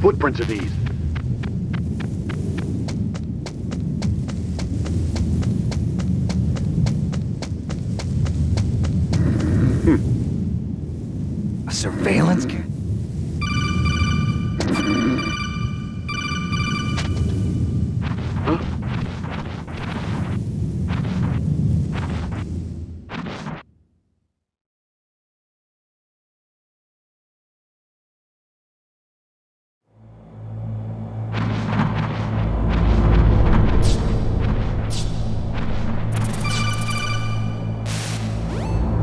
footprints are these? A surveillance camera?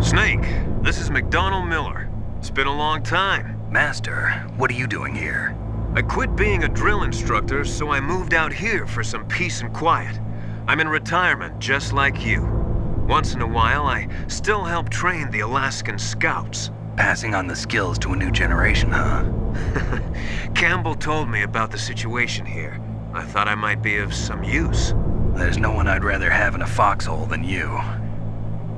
Snake, this is McDonald Miller. It's been a long time. Master, what are you doing here? I quit being a drill instructor, so I moved out here for some peace and quiet. I'm in retirement, just like you. Once in a while, I still help train the Alaskan Scouts. Passing on the skills to a new generation, huh? Campbell told me about the situation here. I thought I might be of some use. There's no one I'd rather have in a foxhole than you.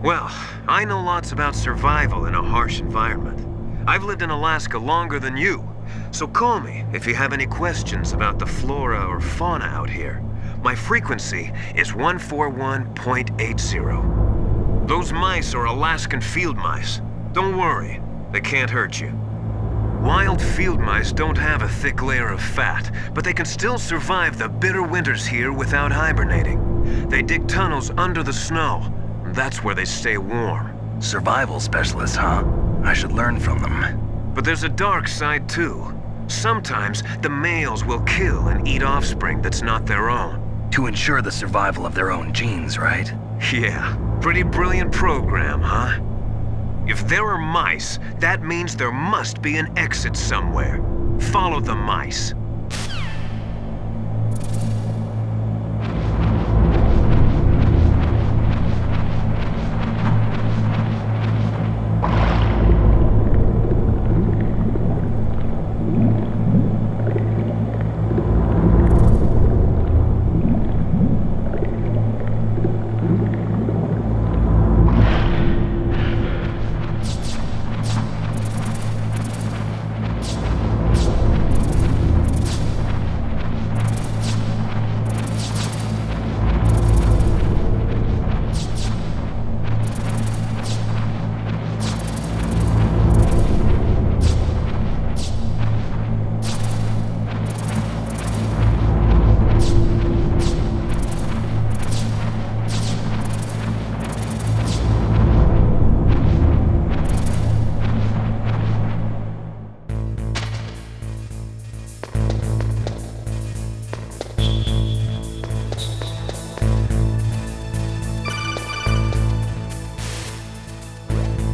Well, I know lots about survival in a harsh environment. I've lived in Alaska longer than you, so call me if you have any questions about the flora or fauna out here. My frequency is 141.80. Those mice are Alaskan field mice. Don't worry, they can't hurt you. Wild field mice don't have a thick layer of fat, but they can still survive the bitter winters here without hibernating. They dig tunnels under the snow. That's where they stay warm. Survival specialists, huh? I should learn from them. But there's a dark side too. Sometimes the males will kill and eat offspring that's not their own. To ensure the survival of their own genes, right? Yeah, pretty brilliant program, huh? If there are mice, that means there must be an exit somewhere. Follow the mice.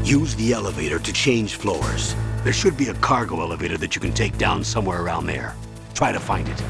Use the elevator to change floors. There should be a cargo elevator that you can take down somewhere around there. Try to find it.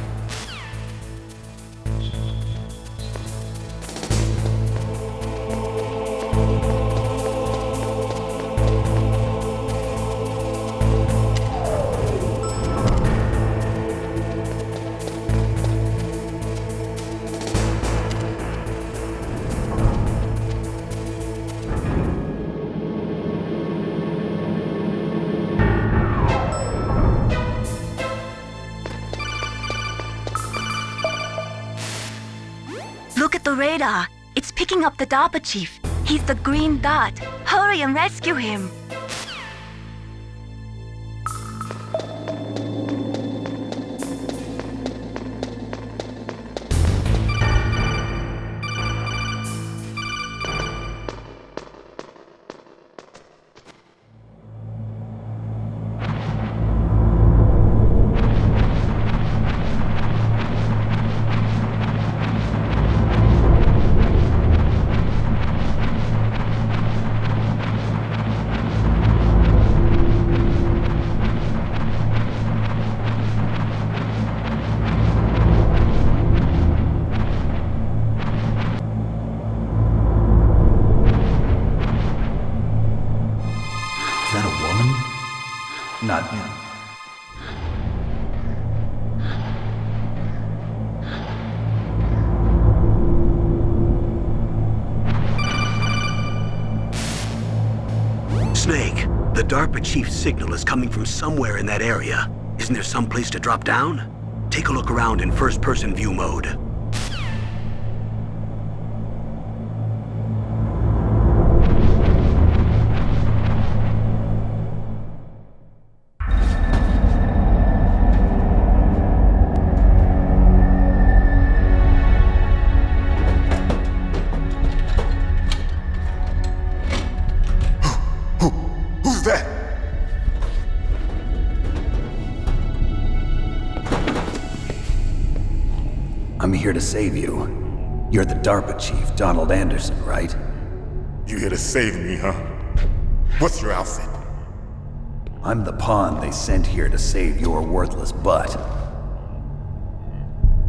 Look at the radar. It's picking up the DERPY Chief. He's the green dot. Hurry and rescue him. Is that a woman? Not yet. Snake, the DARPA Chief's signal is coming from somewhere in that area. Is Isn't there some place to drop down? Take a look around in first-person view mode. Who's that? I'm here to save you. You're the DARPA Chief, Donald Anderson, right? You here to save me, huh? What's your outfit? I'm the pawn they sent here to save your worthless butt.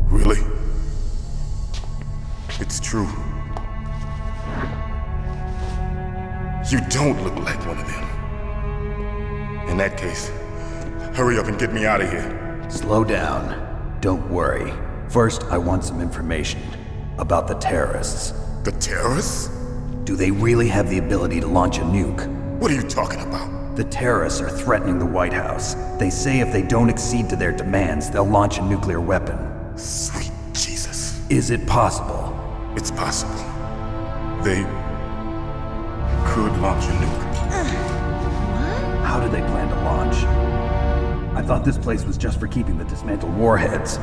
Really? It's true. You don't look like one of them. In that case, hurry up and get me out of here. Slow down. Don't worry. First, I want some information about the terrorists. The terrorists? Do they really have the ability to launch a nuke? What are you talking about? The terrorists are threatening the White House. They say if they don't accede to their demands, they'll launch a nuclear weapon. Sweet Jesus. Is it possible? It's possible. They could launch a nuke. How do they plan to launch? I thought this place was just for keeping the dismantled warheads.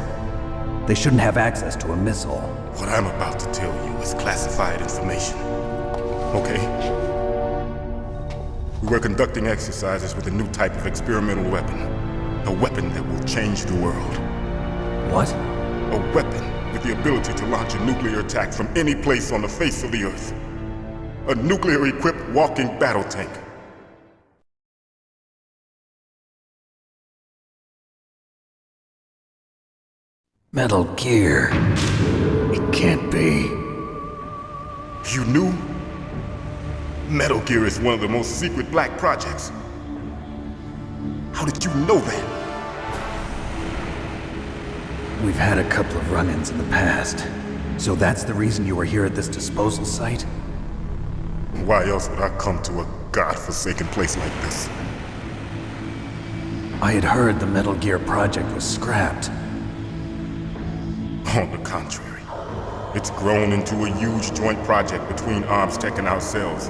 They shouldn't have access to a missile. What I'm about to tell you is classified information. Okay? We were conducting exercises with a new type of experimental weapon. A weapon that will change the world. What? A weapon with the ability to launch a nuclear attack from any place on the face of the Earth. A nuclear-equipped walking battle tank. Metal Gear. It can't be. You knew? Metal Gear is one of the most secret black projects. How did you know that? We've had a couple of run-ins in the past. So that's the reason you were here at this disposal site? Why else would I come to a godforsaken place like this? I had heard the Metal Gear project was scrapped. On the contrary, it's grown into a huge joint project between ArmsTech and ourselves.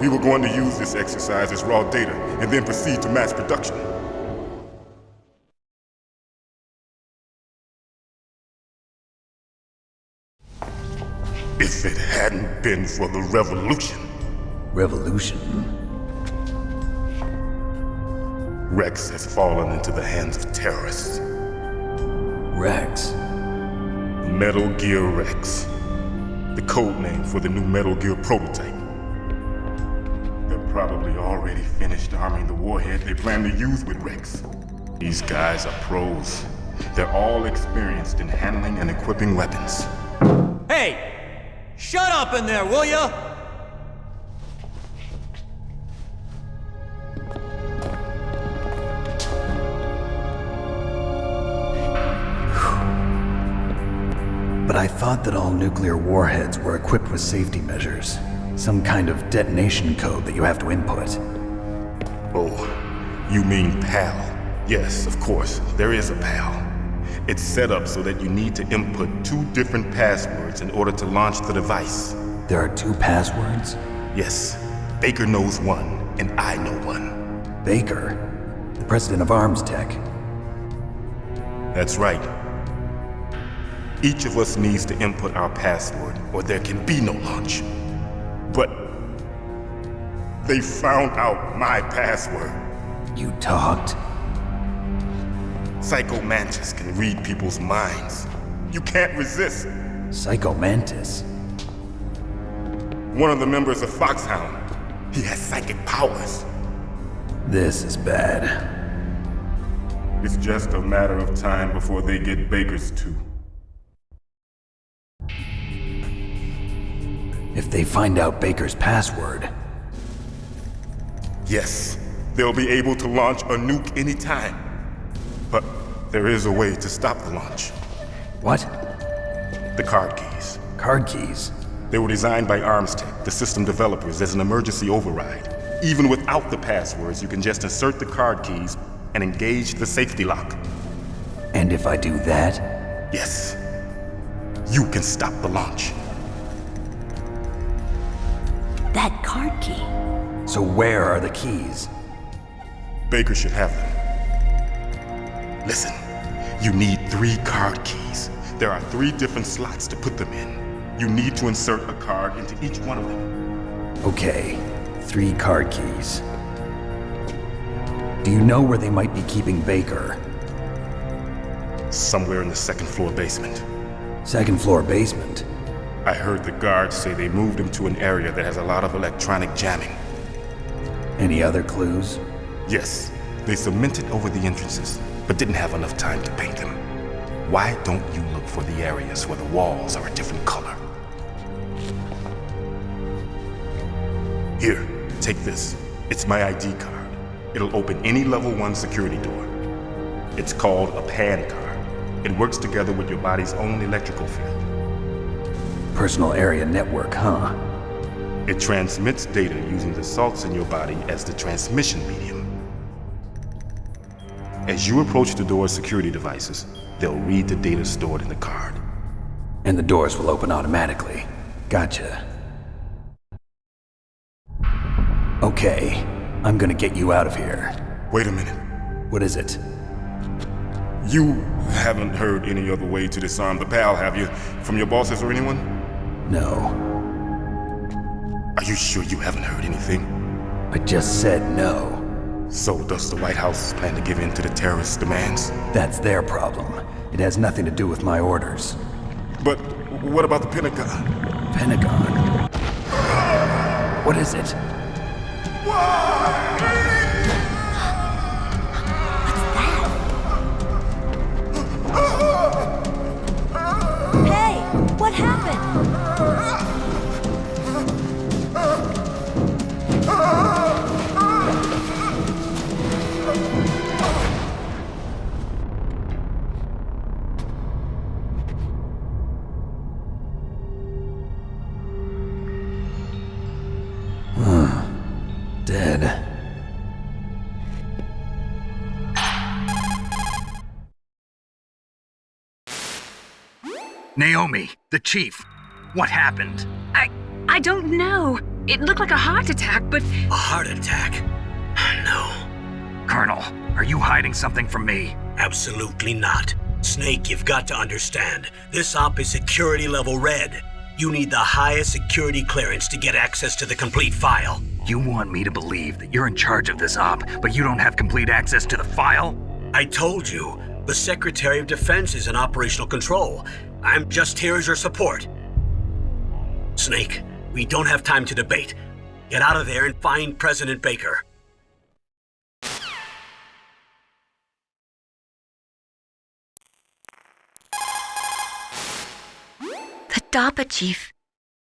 We were going to use this exercise as raw data and then proceed to mass production. If it hadn't been for the revolution. Revolution? Rex has fallen into the hands of terrorists. Rex? Metal Gear Rex. The code name for the new Metal Gear prototype. They're probably already finished arming the warhead they plan to use with Rex. These guys are pros. They're all experienced in handling and equipping weapons. Hey! Shut up in there, will ya? But I thought that all nuclear warheads were equipped with safety measures. Some kind of detonation code that you have to input. Oh, you mean PAL? Yes, of course, there is a PAL. It's set up so that you need to input 2 different passwords in order to launch the device. There are 2 passwords? Yes, Baker knows one, and I know one. Baker? The president of ArmsTech? That's right. Each of us needs to input our password, or there can be no launch. But they found out my password. You talked? Psycho Mantis can read people's minds. You can't resist. Psycho Mantis? One of the members of Foxhole. He has psychic powers. This is bad. It's just a matter of time before they get Baker's too. If they find out Baker's password... Yes, they'll be able to launch a nuke anytime. But there is a way to stop the launch. What? The card keys. Card keys? They were designed by ArmsTech, the system developers, as an emergency override. Even without the passwords, you can just insert the card keys and engage the safety lock. And if I do that? Yes. You can stop the launch. That card key. So where are the keys? Baker should have them. Listen, you need 3 card keys. There are 3 different slots to put them in. You need to insert a card into each one of them. Okay, 3 card keys. Do you know where they might be keeping Baker? Somewhere in the 2nd floor basement. 2nd floor basement? I heard the guards say they moved him to an area that has a lot of electronic jamming. Any other clues? Yes, they cemented over the entrances, but didn't have enough time to paint them. Why don't you look for the areas where the walls are a different color? Here, take this. It's my ID card. It'll open any level 1 security door. It's called a PAN card. It works together with your body's own electrical field. Personal area network, huh? It transmits data using the salts in your body as the transmission medium. As you approach the door's security devices, they'll read the data stored in the card. And the doors will open automatically. Gotcha. Okay, I'm gonna get you out of here. Wait a minute. What is it? You haven't heard any other way to disarm the PAL, have you? From your bosses or anyone? No. Are you sure you haven't heard anything? I just said no. So does the White House plan to give in to the terrorists' demands? That's their problem. It has nothing to do with my orders. But what about the Pentagon? Pentagon? What is it? Hey, what happened? Dead. Naomi, the chief. What happened? I don't know. It looked like a heart attack, but A heart attack? No, Colonel, are you hiding something from me? absolutely not. Snake, you've got to understand. This op is security level red. You need the highest security clearance to get access to the complete file. You want me to believe that you're in charge of this op, but you don't have complete access to the file? I told you, the Secretary of Defense is in operational control. I'm just here as your support. Snake, we don't have time to debate. Get out of there and find President Baker. The DARPA chief.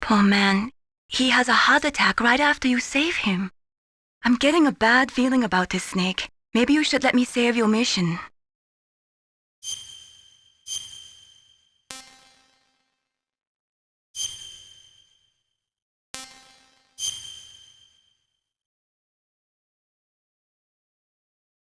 Poor man. He has a heart attack right after you save him. I'm getting a bad feeling about this, Snake. Maybe you should let me save your mission.